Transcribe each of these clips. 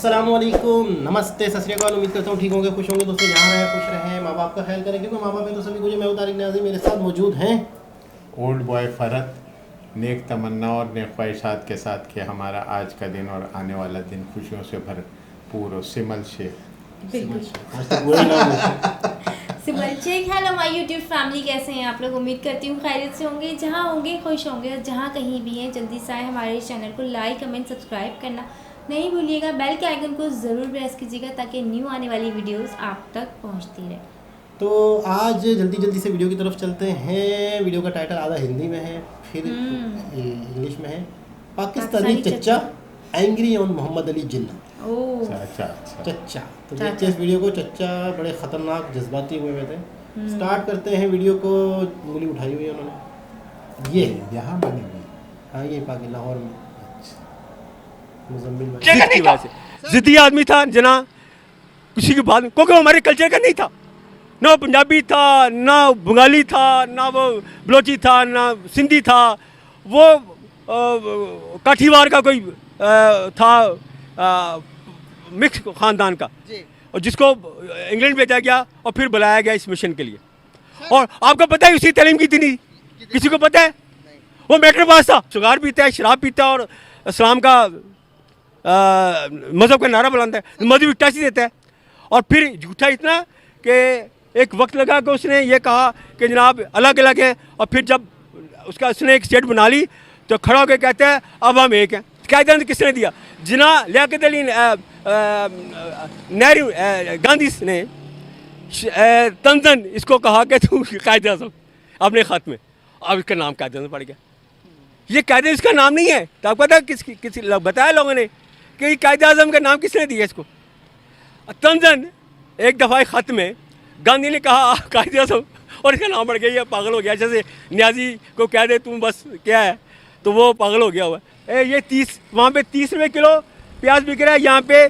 अस्सलामुअलैकुम, नमस्ते, सत श्री अकाल। उम्मीद करता हूँ ठीक होंगे, खुश होंगे दोस्तों। जहाँ रहें खुश रहें, माँ बाप का ख्याल करें, क्योंकि माँ बाप हैं तो सभी कुछ। मैं तारिक न्याज़ी, मेरे साथ मौजूद हैं ओल्ड बॉय फरत, नेक तमन्ना और नेक ख्वाहिशात के साथ कि हमारा आज का दिन और आने वाला दिन खुशियों से भरपूर हो। सिमल शेख। आज तक वही नाम है। Simal Shaikh. Hello my YouTube family, कैसे हैं आप लोग? उम्मीद करती हूँ खैरियत से होंगे। जहाँ होंगे खुश होंगे, और जहाँ कहीं भी हैं जल्दी से आए हमारे चैनल को लाइक कमेंट सब्सक्राइब करना नहीं भूलिएगा। बेल के आइकन को ज़रूर प्रेस कीजिएगा ताकि न्यू आने वाली वीडियोस आप तक पहुँचती रहे। तो आज जल्दी से वीडियो की तरफ चलते हैं। वीडियो का टाइटल आधा हिंदी में है, फिर इंग्लिश में है। पाकिस्तानी चच्चा एंग्री ऑन मोहम्मद अली जिन्ना। ओह चच्चा। तो देखते हैं इस वीडियो को। चच्चा बड़े ख़तरनाक जज्बाती हुए थे। स्टार्ट करते हैं वीडियो को। उंगली उठाई हुई है उन्होंने। ये यहाँ बनी हुई। हाँ, ये पाकि लाहौर में मुजम्मिल की वजह से जिद्दी आदमी था जना, किसी की बात क्योंकि हमारे कल्चर का नहीं था। ना वो पंजाबी था, ना बंगाली था, ना वो बलोची था, ना सिंधी था। वो काठीवार का कोई था, मिक्स ख़ानदान का, और जिसको इंग्लैंड भेजा गया और फिर बुलाया गया इस मिशन के लिए। और आपको पता है उसी तालीम की थी नहीं, किसी को पता है? वो मैटर पास था, सिगार पीता है, शराब पीता है, और इस्लाम का मज़हब का नारा बुलाता है, मजहबी टच देता है। और फिर झूठा इतना कि एक वक्त लगा कि उसने ये कहा कि जनाब अलग अलग हैं, और फिर जब उसने एक स्टेट बना ली तो खड़ा होकर कहता है अब हम एक हैं। कायदा किसने दिया? जिना लियाकत अली नेहरू गांधी ने तंजन इसको कहा कि तू कायदे आज़म अपने ख़त में, अब इसका नाम कायदे आज़म पड़ गया। ये कायदे इसका नाम नहीं है। तो आपको पता किसी बताया लोगों ने कि कायदे आज़म का नाम किसने दिया इसको? तंजन एक दफ़ा ख़त में गांधी ने कहा कायदे आज़म, और इसका नाम बढ़ गया। ये पागल हो गया। जैसे न्याजी को कह दे तुम बस क्या है, तो वो पागल हो गया हुआ है। ये 30 वहाँ पे 30 रुपये किलो प्याज बिक रहा है, यहाँ पे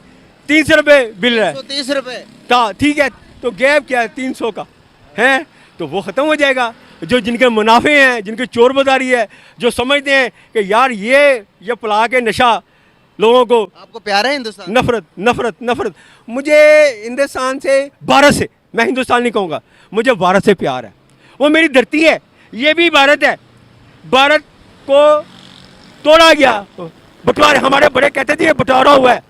300 रुपये बिल रहा है। 30 रुपये था, ठीक है। तो गैप क्या है 300 का है, तो वो ख़त्म हो जाएगा। जो जिनके मुनाफे हैं, जिनकी चोर बाजारी है, जो समझते हैं कि यार ये पला के नशा लोगों को। आपको प्यारा है हिंदुस्तान? नफरत नफरत नफरत। मुझे हिंदुस्तान से, भारत से, मैं हिंदुस्तान नहीं कहूँगा, मुझे भारत से प्यार है। वो मेरी धरती है, ये भी भारत है। भारत को तोड़ा गया, बंटवारा, हमारे बड़े कहते थे ये बंटवारा हुआ है,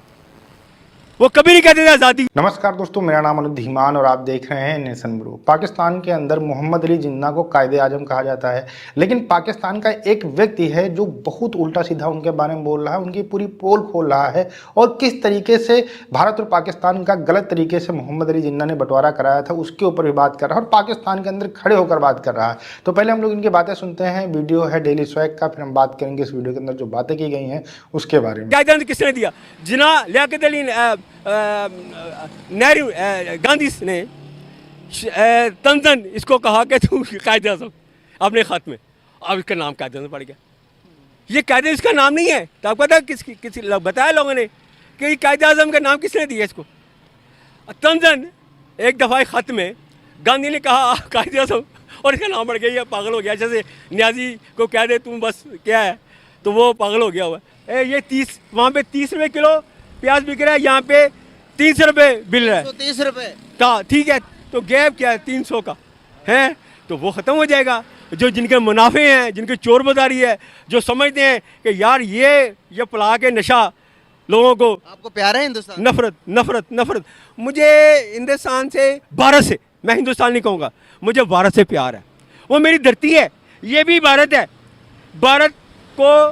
वो कभी नहीं कहते थे आज़ादी। नमस्कार दोस्तों, मेरा नाम अनुज धीमान और आप देख रहे हैं नेशन ब्रो। पाकिस्तान के अंदर मोहम्मद अली जिन्ना को कायदे आजम कहा जाता है, लेकिन पाकिस्तान का एक व्यक्ति है जो बहुत उल्टा सीधा उनके बारे में बोल रहा है, उनकी पूरी पोल खोल रहा है, और किस तरीके से भारत और पाकिस्तान का गलत तरीके से मोहम्मद अली जिन्ना ने बंटवारा कराया था उसके ऊपर भी बात कर रहा है, और पाकिस्तान के अंदर खड़े होकर बात कर रहा है। तो पहले हम लोग इनकी बातें सुनते हैं। वीडियो है डेली स्वैग का, फिर हम बात करेंगे इस वीडियो के अंदर जो बातें की गई हैं उसके बारे में। कायदा किसने दिया? जिना लियाकत अली नेहरू गांधी ने तंजन इसको कहा कि तू कायदे आज़म अपने ख़त में, अब इसका नाम कायदे आज़म पड़ गया। ये कायदे इसका नाम नहीं है। तो आपको पता है किसी बताया लोगों ने कि कायदे आज़म का नाम किसने दिया इसको? तंजन एक दफ़ा ख़त में गांधी ने कहा कायदे आज़म, और इसका नाम बढ़ गया। ये पागल हो गया। जैसे न्याजी को कह दे तुम बस क्या है, तो वो पागल हो गया हुआ है। ये 30 वहाँ पे 30 रुपये किलो प्याज बिक रहा है, यहाँ पे 300 रुपये बिल रहा है। 30 रुपये था, ठीक है। तो गैप क्या है 300 का है, तो वो ख़त्म हो जाएगा। जो जिनके मुनाफे हैं, जिनकी चोर बाजारी है, जो समझते हैं कि यार ये पला के नशा लोगों को। आपको प्यारा है हिंदुस्तान? नफरत नफरत नफरत। मुझे हिंदुस्तान से, भारत से, मैं हिंदुस्तान नहीं कहूँगा, मुझे भारत से प्यार है। वो मेरी धरती है, ये भी भारत है। भारत को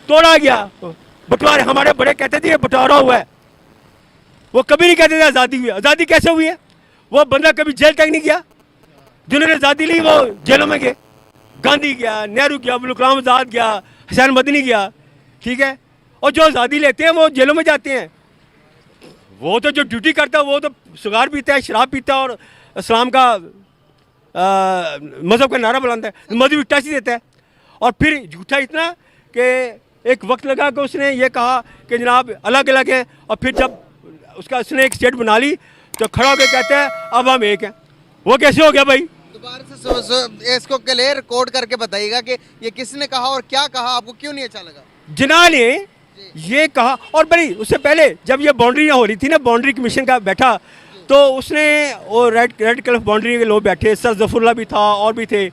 तोड़ा गया, बंटवारा, हमारे बड़े कहते थे ये बंटवारा हुआ है, वो कभी नहीं कहते थे आज़ादी हुई है। आज़ादी कैसे हुई है? वो बंदा कभी जेल तक नहीं गया। जिन्होंने आज़ादी ली वो जेलों में गए। गांधी गया, नेहरू गया, अब्दुल कलाम आज़ाद गया, हुसैन मदनी गया, ठीक है। और जो आज़ादी लेते हैं वो जेलों में जाते हैं। वो तो जो ड्यूटी करता है वो तो सिगार पीता है, शराब पीता है, और इस्लाम का मज़हब का नारा बुलाता है, मजहबी टच देता है। और फिर झूठा इतना कि एक वक्त लगा कि उसने ये कहा कि जनाब अलग अलग हैं, और फिर जब उसने एक स्टेट बना ली तो खड़ा होकर कहता है अब हम एक हैं। वो कैसे हो गया भाई? दोबारा से इसको क्लियर कोड करके बताइएगा कि ये किसने कहा और क्या कहा, आपको क्यों नहीं अच्छा लगा? जिन्ना ने ये कहा। और बड़ी उससे पहले जब ये बाउंड्री हो रही थी ना, बाउंड्री कमीशन का बैठा, तो उसने वो रेड क्लिफ बाउंड्री के लोग बैठे, सर जफरुल्ला भी था और भी थे,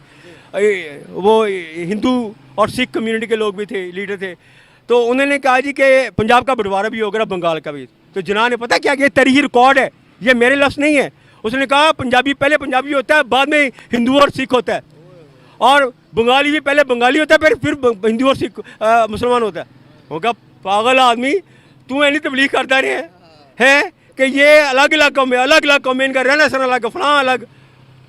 वो हिंदू और सिख कम्युनिटी के लोग भी थे, लीडर थे। तो उन्होंने कहा जी कि पंजाब का बंटवारा भी होगा, बंगाल का भी। तो जना ने पता क्या कि तरीही रिकॉर्ड है, ये मेरे लफ्ज़ नहीं है। उसने कहा पंजाबी पहले पंजाबी होता है, बाद में हिंदू और सिख होता है, और बंगाली भी पहले बंगाली होता है, फिर हिंदू और सिख मुसलमान होता है। वो कहा पागल आदमी, तू ऐनी तबलीग करता रहे हैं कि ये अलग अलग कौमें इनका रहना सहना अलग, फलां अलग,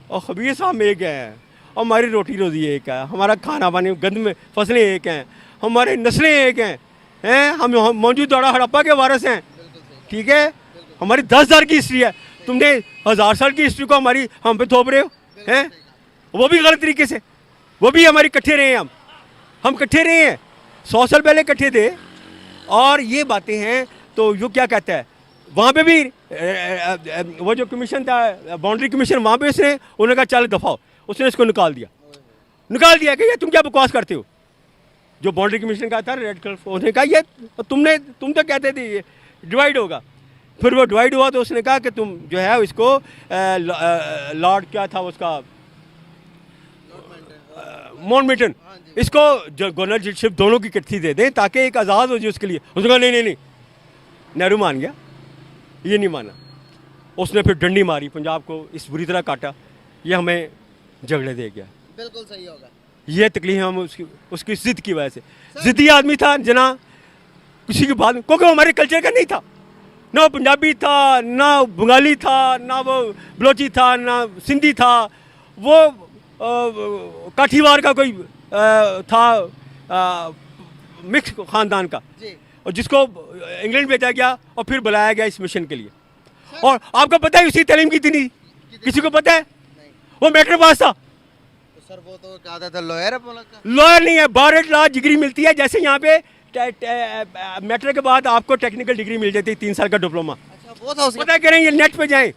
और खबीर साहब एक हैं, और हमारी रोटी रोज़ी एक है, हमारा खाना पानी गंद में फसलें एक हैं, हमारे नस्लें एक हैं, हम मौजूद दौड़ा हड़प्पा के वारिस हैं, ठीक है। हमारी 10,000 की हिस्ट्री है, तुमने 1000 साल की हिस्ट्री को हमारी हम पे थोप रहे हो हैं, वो भी गलत तरीके से। वो भी हमारी इकट्ठे रहे हैं, हम इकट्ठे रहे हैं, 100 साल पहले इकट्ठे थे। और ये बातें हैं। तो यो क्या कहता है, वहाँ पे भी वो जो कमीशन था, बाउंड्री कमीशन, वहाँ पे उसने उन्होंने कहा चल दफाओ, उसने इसको निकाल दिया कि ये तुम क्या बकवास करते हो। जो बाउंड्री कमीशन का था रेड क्लिफ, उसने कहा ये तुम तो कहते थे ये डिवाइड होगा। फिर वो डिवाइड हुआ तो उसने कहा कि तुम जो है इसको लॉर्ड क्या था उसका, माउंटबेटन, इसको जो गवर्नरशिप दोनों की इकट्ठी दे दें ताकि एक आज़ाद हो जाए उसके लिए। उसने कहा नहीं, नेहरू मान गया, ये नहीं माना। उसने फिर डंडी मारी, पंजाब को इस बुरी तरह काटा, ये हमें झगड़े दे गया। बिल्कुल सही होगा। ये तकलीफ हम उसकी जिद की वजह से, जिद्दी आदमी था जना, किसी की बात, क्योंकि हमारे कल्चर का नहीं था, ना वो पंजाबी था, ना बंगाली था, ना वो बलोची था, ना सिंधी था, वो काठीवार का कोई था, मिक्स ख़ानदान का, और जिसको इंग्लैंड भेजा गया और फिर बुलाया गया इस मिशन के लिए। और आपको पता है उसी तालीम की थी नहीं, किसी को पता है? वो मैट्रिक पास था। तो सर वो तो कहता था लॉयर है, बोला का लॉयर नहीं है, बारेट लॉ डिग्री मिलती है, जैसे यहाँ पे मैट्रिक के बाद आपको टेक्निकल डिग्री मिल जाती है, 3 साल का डिप्लोमा। अच्छा वो था उसका। पता करें, ये नेट पे जाएं,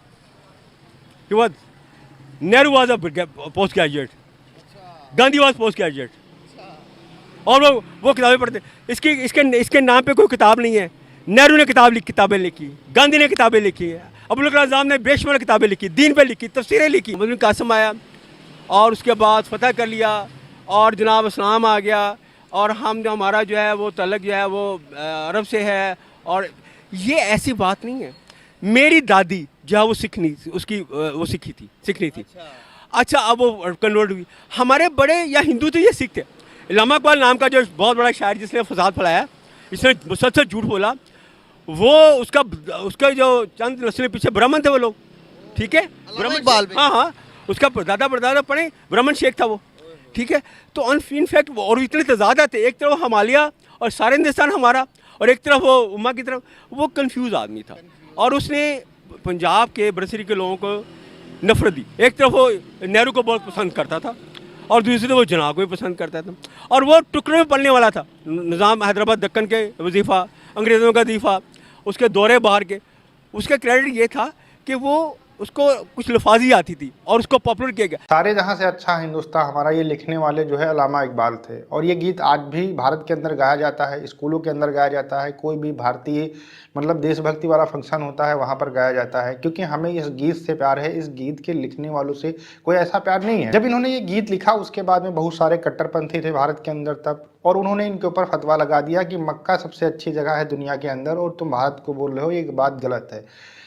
Nehru was a post graduate, Gandhi was post graduate, और वो किताबें पढ़ते। इसके नाम पे कोई किताब नहीं है। नेहरू ने किताबें लिखी, गांधी ने किताबें लिखी, अबुल कलाम आज़ाद ने बेशुमार किताबें लिखी, दीन पे लिखी, तफसीरें लिखी। मुस्लिम कासिम आया और उसके बाद फतह कर लिया, और जनाब इस्लाम आ गया, और हमारा जो है वो तल्लक जो है वो अरब से है। और ये ऐसी बात नहीं है। मेरी दादी जो है वो सिख नहीं, उसकी वो सिख नहीं थी। अच्छा, अब वो कन्वर्ट हुई। हमारे बड़े या हिंदू थे या सिख थे। इलामा इकबाल नाम का जो बहुत बड़ा शायर जिसने फसाद फैलाया, इसने मुसलसल झूठ बोला, वो उसका जो चंद नस्लें पीछे ब्राह्मण थे वो लोग, ठीक है, ब्राह्मण, हाँ, उसका दादा पढ़े ब्राह्मण शेख था वो, ठीक है। तो इनफैक्ट और इतने तजादा थे, एक तरफ हिमालय और सारे हिंदुस्तान हमारा, और एक तरफ वो उम्मा की तरफ। वो कंफ्यूज आदमी था, और उसने पंजाब के बरसरी के लोगों को नफरत दी। एक तरफ वो नेहरू को बहुत पसंद करता था, और दूसरी तरफ वो जना को भी पसंद करता था, और वो टुकड़ों में पलने वाला था। निज़ाम हैदराबाद दक्कन के वजीफ़ा, अंग्रेज़ों का दीफा, उसके दौरे बाहर के, उसका क्रेडिट ये था कि वो उसको कुछ लफाजी आती थी और उसको पॉपुलर किया गया। सारे जहां से अच्छा हिंदुस्तान हमारा, ये लिखने वाले जो है अल्लामा इकबाल थे, और ये गीत आज भी भारत के अंदर गाया जाता है, स्कूलों के अंदर गाया जाता है, कोई भी भारतीय मतलब देशभक्ति वाला फंक्शन होता है वहाँ पर गाया जाता है, क्योंकि हमें इस गीत से प्यार है। इस गीत के लिखने वालों से कोई ऐसा प्यार नहीं है। जब इन्होंने ये गीत लिखा उसके बाद में बहुत सारे कट्टरपंथी थे भारत के अंदर तब, और उन्होंने इनके ऊपर फतवा लगा दिया कि मक्का सबसे अच्छी जगह है दुनिया के अंदर, और तुम भारत को बोल रहे हो, ये बात गलत है।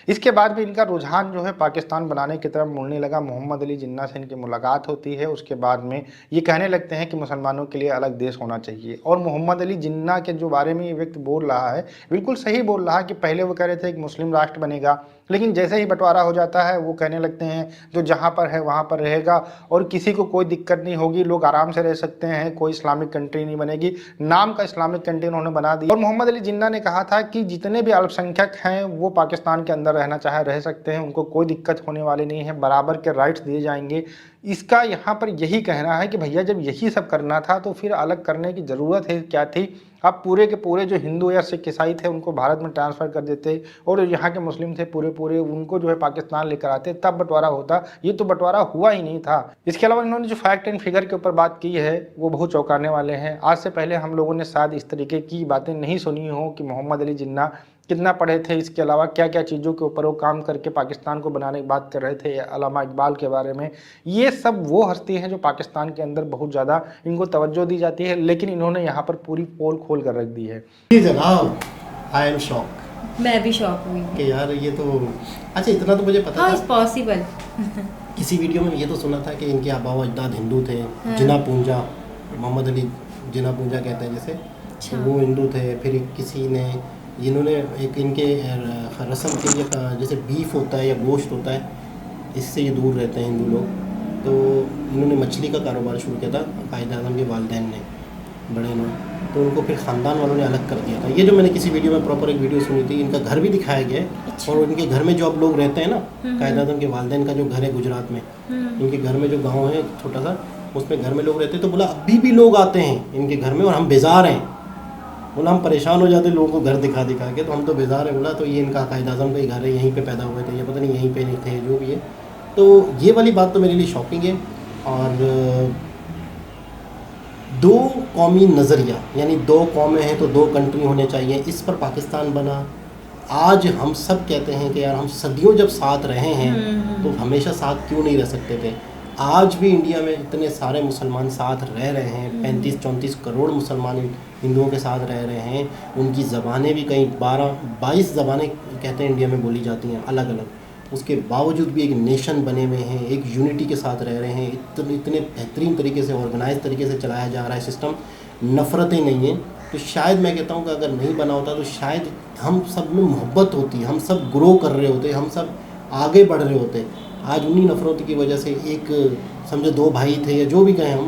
इसके बाद भी इनका रुझान जो है पाकिस्तान बनाने की तरफ मुड़ने लगा। मोहम्मद अली जिन्ना से इनकी मुलाकात होती है, उसके बाद में ये कहने लगते हैं कि मुसलमानों के लिए अलग देश होना चाहिए। और मोहम्मद अली जिन्ना के जो बारे में ये व्यक्ति बोल रहा है, बिल्कुल सही बोल रहा है कि पहले वो कह रहे थे कि मुस्लिम राष्ट्र बनेगा, लेकिन जैसे ही बंटवारा हो जाता है वो कहने लगते हैं जो जहाँ पर है वहाँ पर रहेगा, और किसी को कोई दिक्कत नहीं होगी, लोग आराम से रह सकते हैं, कोई इस्लामिक कंट्री नहीं बनेगी। नाम का इस्लामिक कंट्री उन्होंने बना दी। और मोहम्मद अली जिन्ना ने कहा था कि जितने भी अल्पसंख्यक हैं वो पाकिस्तान के अंदर रहना चाहे रह सकते हैं, उनको कोई दिक्कत होने वाली नहीं है, बराबर के राइट्स दिए जाएंगे। इसका यहाँ पर यही कहना है कि भैया जब यही सब करना था तो फिर अलग करने की ज़रूरत है क्या थी। अब पूरे के पूरे जो हिंदू या सिख ईसाई थे उनको भारत में ट्रांसफ़र कर देते और जो यहाँ के मुस्लिम थे पूरे उनको जो है पाकिस्तान लेकर आते, तब बंटवारा होता। ये तो बंटवारा हुआ ही नहीं था। इसके अलावा इन्होंने जो फैक्ट एंड फिगर के ऊपर बात की है वो बहुत चौंकाने वाले हैं। आज से पहले हम लोगों ने शायद इस तरीके की बातें नहीं सुनी हो कि मोहम्मद अली जिन्ना कितना पढ़े थे, इसके अलावा क्या क्या चीज़ों के ऊपर वो काम करके पाकिस्तान को बनाने की बात कर रहे थे, अल्लामा इकबाल के बारे में। ये सब वो हस्ती हैं जो पाकिस्तान के अंदर बहुत ज़्यादा इनको तवज्जो दी जाती है, लेकिन इन्होंने यहाँ पर पूरी पोल खोल कर रख दी है। जी जनाब, आई एम शॉक। मैं भी शॉक हुई कि यार ये तो अच्छा, इतना तो मुझे पता हाउ था। Is possible. किसी वीडियो में ये तो सुना था कि इनके आबा व अजदाद हिंदू थे, जिना पूंजा, मोहम्मद अली जिना पूंजा कहते हैं जैसे, तो वो हिंदू थे। फिर किसी ने इन्होंने एक इनके रस्म के लिए जैसे बीफ होता है या गोश्त होता है, इससे ये दूर रहते हैं हिंदू लोग, तो इन्होंने मछली का कारोबार शुरू किया था कायद आज़म के वालिदैन ने, बड़े इन्होंने, तो उनको फिर ख़ानदान वालों ने अलग कर दिया था। ये जो मैंने किसी वीडियो में प्रॉपर एक वीडियो सुनी थी, इनका घर भी दिखाया गया है। और इनके घर में जो अब लोग रहते हैं ना, कायद आज़म के वालिदैन का जो घर है गुजरात में, इनके घर में जो गाँव है छोटा सा, उसमें घर में लोग रहते हैं। तो बोला अभी भी लोग आते हैं इनके घर में और हम बेजार हैं। बोला हम परेशान हो जाते लोगों को घर दिखा के, तो हम तो बेजार है। बोला तो ये इनका कायद आज़म का ही घर है, यहीं पे पैदा हुए थे, ये पता नहीं यहीं पे नहीं थे, जो भी है। तो ये वाली बात तो मेरे लिए शॉकिंग है। और दो कौमी नज़रिया, यानी दो कौमें हैं तो दो कंट्री होने चाहिए, इस पर पाकिस्तान बना। आज हम सब कहते हैं कि यार हम सदियों जब साथ रहे हैं तो हमेशा साथ क्यों नहीं रह सकते थे। आज भी इंडिया में इतने सारे मुसलमान साथ रह रहे हैं, 35-34 करोड़ मुसलमान हिंदुओं के साथ रह रहे हैं। उनकी ज़बानें भी कहीं 12-22 ज़बानें कहते हैं इंडिया में बोली जाती हैं अलग अलग। उसके बावजूद भी एक नेशन बने हुए हैं, एक यूनिटी के साथ रह रहे हैं। इतने बेहतरीन तरीके से, ऑर्गेनाइज तरीके से चलाया जा रहा है सिस्टम, नफ़रतें नहीं हैं। तो शायद मैं कहता हूँ कि अगर नहीं बना होता तो शायद हम सब में मोहब्बत होती, हम सब ग्रो कर रहे होते, हम सब आगे बढ़ रहे होते। आज उन्हीं नफ़रतों की वजह से एक समझो दो भाई थे या जो भी कहें हम,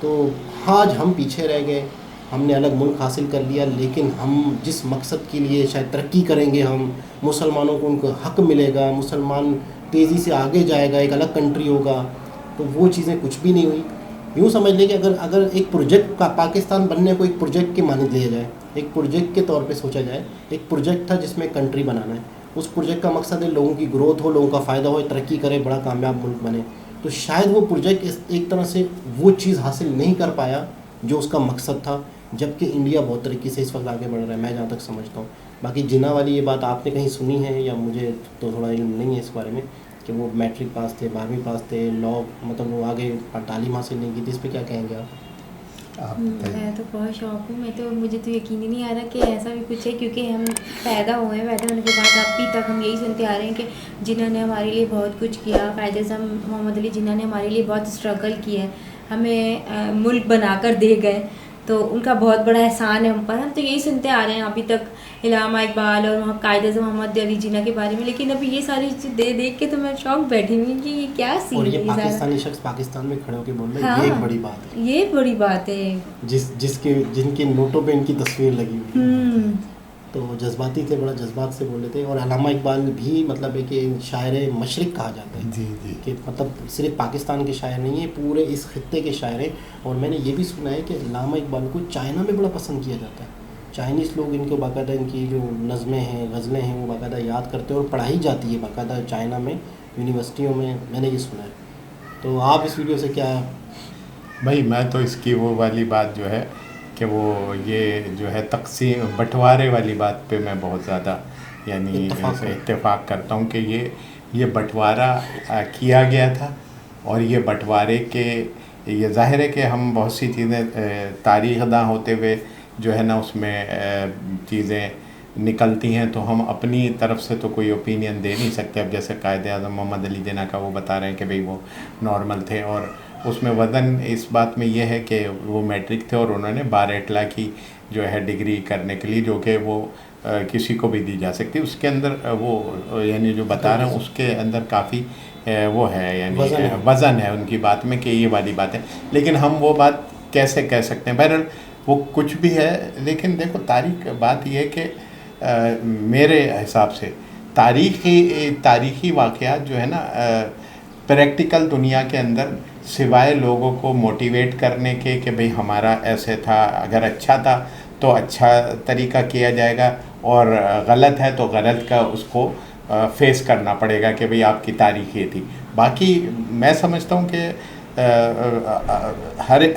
तो आज हम पीछे रह गए। हमने अलग मुल्क हासिल कर लिया, लेकिन हम जिस मकसद के लिए शायद तरक्की करेंगे, हम मुसलमानों को उनको हक़ मिलेगा, मुसलमान तेज़ी से आगे जाएगा, एक अलग कंट्री होगा, तो वो चीज़ें कुछ भी नहीं हुई। यूँ समझ लें कि अगर एक प्रोजेक्ट का पाकिस्तान बनने को एक प्रोजेक्ट के माने लिया जाए, एक प्रोजेक्ट के तौर पे सोचा जाए, एक प्रोजेक्ट था जिसमें कंट्री बनाना है, उस प्रोजेक्ट का मकसद है लोगों की ग्रोथ हो, लोगों का फ़ायदा हो, तरक्की करे, बड़ा कामयाब मुल्क बने। तो शायद वो प्रोजेक्ट एक तरह से वो चीज़ हासिल नहीं कर पाया जो उसका मकसद था, जबकि इंडिया बहुत तरीके से इस वक्त आगे बढ़ रहा है, मैं जहाँ तक समझता हूँ। बाकी जिन्ना वाली ये बात आपने कहीं सुनी है या मुझे तो थोड़ा इल्म नहीं है इस बारे में, कि वो मैट्रिक पास थे, 12वीं पास थे, लॉ मतलब वो आगे तालीम हासिल नहीं की थी, इस पर क्या कहेंगे आप? मैं तो बहुत शौक हूँ। मुझे तो यकीन ही नहीं आ रहा कि ऐसा भी कुछ है, क्योंकि हम पैदा हुए हैं, पैदा होने के बाद अभी तक हम यही सुनते आ रहे हैं कि जिन्होंने हमारे लिए बहुत कुछ किया, कायद आज़म मोहम्मद अली जिन्ना ने हमारे लिए बहुत स्ट्रगल किया है, हमें मुल्क बनाकर दे गए, तो उनका बहुत बड़ा एहसान है हम पर। हम तो यही सुनते आ रहे हैं अभी तक अल्लामा इकबाल और कायद आज़म मोहम्मद अली जिन्ना के बारे में, लेकिन अभी ये सारी चीज़ देख के तो मैं शौक बैठी हुई कि ये क्या सीन है। और ये पाकिस्तानी शख्स पाकिस्तान में खड़े होकर बोल रहे हैं, हाँ, ये एक बड़ी बात है, ये बड़ी बात है। जिनके नोटों पे इनकी तस्वीर लगी हुई है। तो जज्बाती थे, बड़ा जज्बात से बोले थे। और अल्लामा इकबाल भी मतलब है कि शायर मशरिक़ कहा जाता है, जी जी, कि मतलब सिर्फ पाकिस्तान के शायर नहीं है, पूरे इस खित्ते के शायर हैं। और मैंने ये भी सुना है कि अल्लामा इकबाल को चाइना में बड़ा पसंद किया जाता है। चाइनीज़ लोग इनको बाकायदा, इनकी जो नज़में हैं, गज़लें हैं, वो बाकायदा याद करते हैं और पढ़ाई जाती है बाकायदा चाइना में, यूनिवर्सिटियों में, मैंने ये सुना है। तो आप इस वीडियो से क्या? भाई मैं तो इसकी वो वाली बात जो है कि वो ये जो है तकसीम बंटवारे वाली बात पे मैं बहुत ज़्यादा यानी इत्तेफाक करता हूँ कि ये बंटवारा किया गया था। और ये बंटवारे के ये ज़ाहिर है कि हम बहुत सी चीज़ें तारीख़दा होते हुए जो है ना उसमें चीज़ें निकलती हैं, तो हम अपनी तरफ से तो कोई ओपिनियन दे नहीं सकते। अब जैसे कायद आज़म मोहम्मद अली जिन्ना का वो बता रहे हैं कि भाई वो नॉर्मल थे, और उसमें वज़न इस बात में ये है कि वो मैट्रिक थे और उन्होंने 12 की जो है डिग्री करने के लिए, जो कि वो किसी को भी दी जा सकती है, उसके अंदर वो यानी जो बता रहे हैं उसके अंदर काफ़ी वो है यानी वज़न है उनकी बात में कि ये वाली बात है। लेकिन हम वो बात कैसे कह सकते हैं? बहरहाल वो कुछ भी है, लेकिन देखो तारीख बात ये है कि मेरे हिसाब से तारीख़ी वाक़यात जो है ना प्रैक्टिकल दुनिया के अंदर सिवाय लोगों को मोटिवेट करने के कि भाई हमारा ऐसे था, अगर अच्छा था तो अच्छा तरीका किया जाएगा, और गलत है तो गलत का उसको फेस करना पड़ेगा कि भाई आपकी तारीख ये थी। बाकी मैं समझता हूँ कि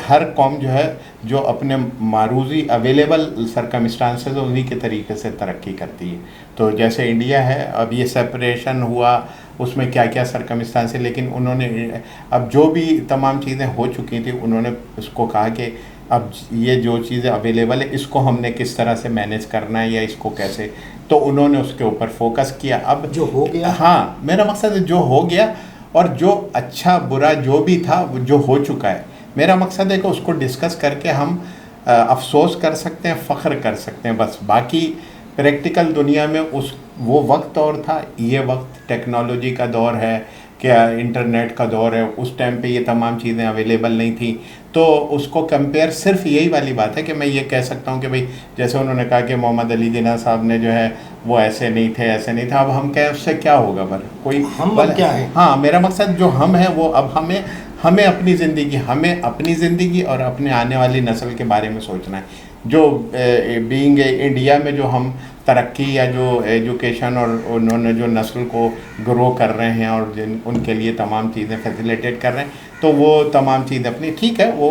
हर कौम जो है जो अपने मारूजी अवेलेबल सरकमस्टांसेस उन्हीं के तरीके से तरक्की करती है। तो जैसे इंडिया है, अब ये सेपरेशन हुआ, उसमें क्या क्या सरकमस्टांसेस, लेकिन उन्होंने अब जो भी तमाम चीज़ें हो चुकी थी उन्होंने उसको कहा कि अब ये जो चीज़ें अवेलेबल है इसको हमने किस तरह से मैनेज करना है या इसको कैसे, तो उन्होंने उसके ऊपर फोकस किया। अब जो हो गया, हाँ, मेरा मकसद है जो हो गया, और जो अच्छा बुरा जो भी था जो हो चुका है, मेरा मकसद है कि उसको डिस्कस करके हम अफसोस कर सकते हैं, फ़ख्र कर सकते हैं बस। बाकी प्रैक्टिकल दुनिया में वो वक्त और था, ये वक्त टेक्नोलॉजी का दौर है, क्या इंटरनेट का दौर है, उस टाइम पे ये तमाम चीज़ें अवेलेबल नहीं थी। तो उसको कंपेयर सिर्फ यही वाली बात है कि मैं ये कह सकता हूँ कि भाई जैसे उन्होंने कहा कि मोहम्मद अली जिन्ना साहब ने जो है वो ऐसे नहीं थे, ऐसे नहीं था, अब हम क्या, उससे क्या होगा, पर कोई हम क्या है। हाँ, मेरा मकसद जो हम है वो अब हमें अपनी ज़िंदगी और अपने आने वाली नस्ल के बारे में सोचना है। जो बीइंग इंडिया में जो हम तरक्की या जो एजुकेशन और उन्होंने जो नस्ल को ग्रो कर रहे हैं और जिन उनके लिए तमाम चीज़ें फैसिलिटेट कर रहे हैं, तो वो तमाम चीज़ अपनी ठीक है, वो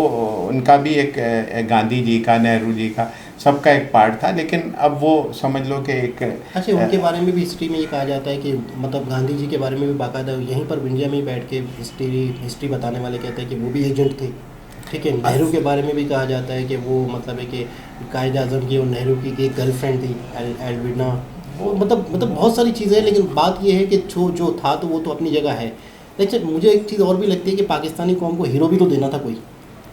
उनका भी एक गांधी जी का, नेहरू जी का, सबका एक पार्ट था, लेकिन अब वो समझ लो कि एक अच्छा, उनके बारे में भी हिस्ट्री में ये कहा जाता है कि मतलब गांधी जी के बारे में भी बाकायदा यहीं पर इंडिया में बैठ के हिस्ट्री बताने वाले कहते हैं कि वो भी एजेंट थे। ठीक है, नेहरू के बारे में भी कहा जाता है कि वो मतलब है कि कायद आज़म की और नेहरू की एक गर्लफ्रेंड थी एल्विना, वो मतलब बहुत सारी चीज़ें हैं। लेकिन बात ये है कि जो था तो वो तो अपनी जगह है। लेकिन मुझे एक चीज़ और भी लगती है कि पाकिस्तानी कौम को हीरो भी तो देना था,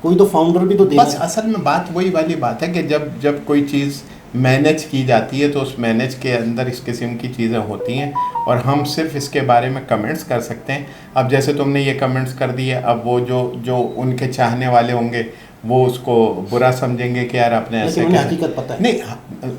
कोई तो फाउंडर भी तो देना बस। असल में बात वही वाली बात है कि जब कोई चीज़ मैनेज की जाती है तो उस मैनेज के अंदर इस किस्म की चीज़ें होती हैं, और हम सिर्फ इसके बारे में कमेंट्स कर सकते हैं। अब जैसे तुमने ये कमेंट्स कर दिए, अब वो जो उनके चाहने वाले होंगे वो उसको बुरा समझेंगे कि यार आपने ऐसे, हकीकत पता है नहीं,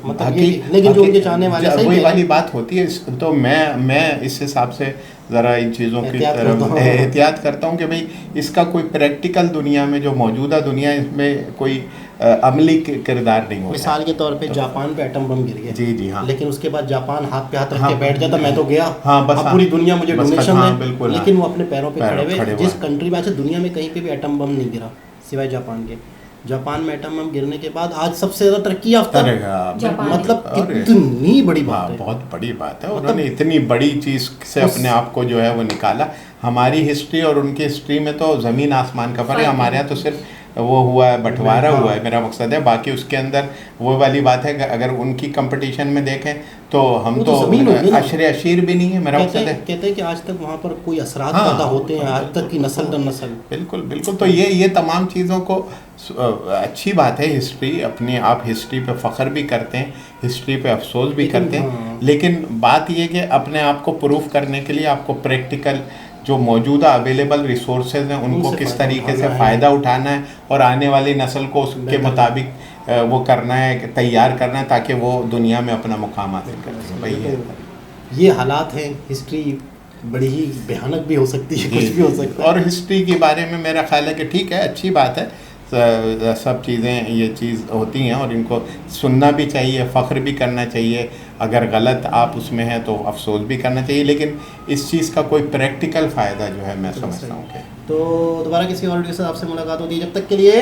मतलब लेकिन जो उनके चाहने वाले वही वाली बात होती है। तो मैं इस हिसाब से ज़रा इन चीज़ों की तरफ एहतियात करता हूँ कि भाई इसका कोई प्रैक्टिकल दुनिया में जो मौजूदा दुनिया है इसमें कोई अमली किरदार नहीं होता। मिसाल के तौर पे जापान पे एटम बम गिर गया, जी हाँ, लेकिन उसके बाद जापान हाथ पे हाथ रख के बैठ जाता, मैं तो गया, हाँ बस, पूरी दुनिया मुझे डोनेशन हाँ, दे, बिल्कुल, लेकिन वो अपने पैरों पे खड़े हुए। जिस हुए। कंट्री में अच्छा दुनिया में कहीं पे भी एटम बम नहीं गिरा सिवाय जापान के, जापान में एटम बम गिरने के बाद आज सबसे ज़्यादा तरक्की याफ्ता, मतलब कितनी बड़ी बात है, बहुत बड़ी बात है। उन्होंने इतनी बड़ी चीज़ से अपने आप को जो है वो निकाला। हमारी हिस्ट्री और उनकी हिस्ट्री में तो ज़मीन आसमान का फर्क है। हमारे यहाँ तो सिर्फ वो हुआ है, बंटवारा हुआ है, मेरा मकसद है। बाकी उसके अंदर वो वाली बात है कि अगर उनकी कंपटीशन में देखें तो हम तो अशरे अशीर भी नहीं है, मेरा मकसद है। कहते हैं कि आज तक वहाँ पर कोई असरात पैदा होते हैं, आज तक की नस्ल दर नस्ल। बिल्कुल बिल्कुल। तो ये तमाम चीज़ों को अच्छी बात है। हिस्ट्री अपने आप, हिस्ट्री पे फ़ख्र भी करते हैं, हिस्ट्री पे अफसोस भी करते हैं, लेकिन बात ये कि अपने आप को प्रूफ करने के लिए आपको प्रैक्टिकल जो मौजूदा अवेलेबल रिसोर्सेज हैं उनको किस तरीके से फ़ायदा उठाना है और आने वाली नस्ल को उसके मुताबिक वो करना है, तैयार करना है, ताकि वो दुनिया में अपना मुकाम हासिल कर सके। भाई ये हालात हैं। हिस्ट्री बड़ी ही भयानक भी हो सकती है, कुछ भी हो सकता है। और हिस्ट्री के बारे में मेरा ख्याल है कि ठीक है, अच्छी बात है, सब चीज़ें ये चीज़ होती हैं और इनको सुनना भी चाहिए, फ़ख्र भी करना चाहिए। अगर गलत आप उसमें हैं तो अफसोस भी करना चाहिए, लेकिन इस चीज़ का कोई प्रैक्टिकल फ़ायदा जो है मैं समझता हूँ कि। तो दोबारा किसी और वीडियो से आपसे मुलाकात होती है, जब तक के लिए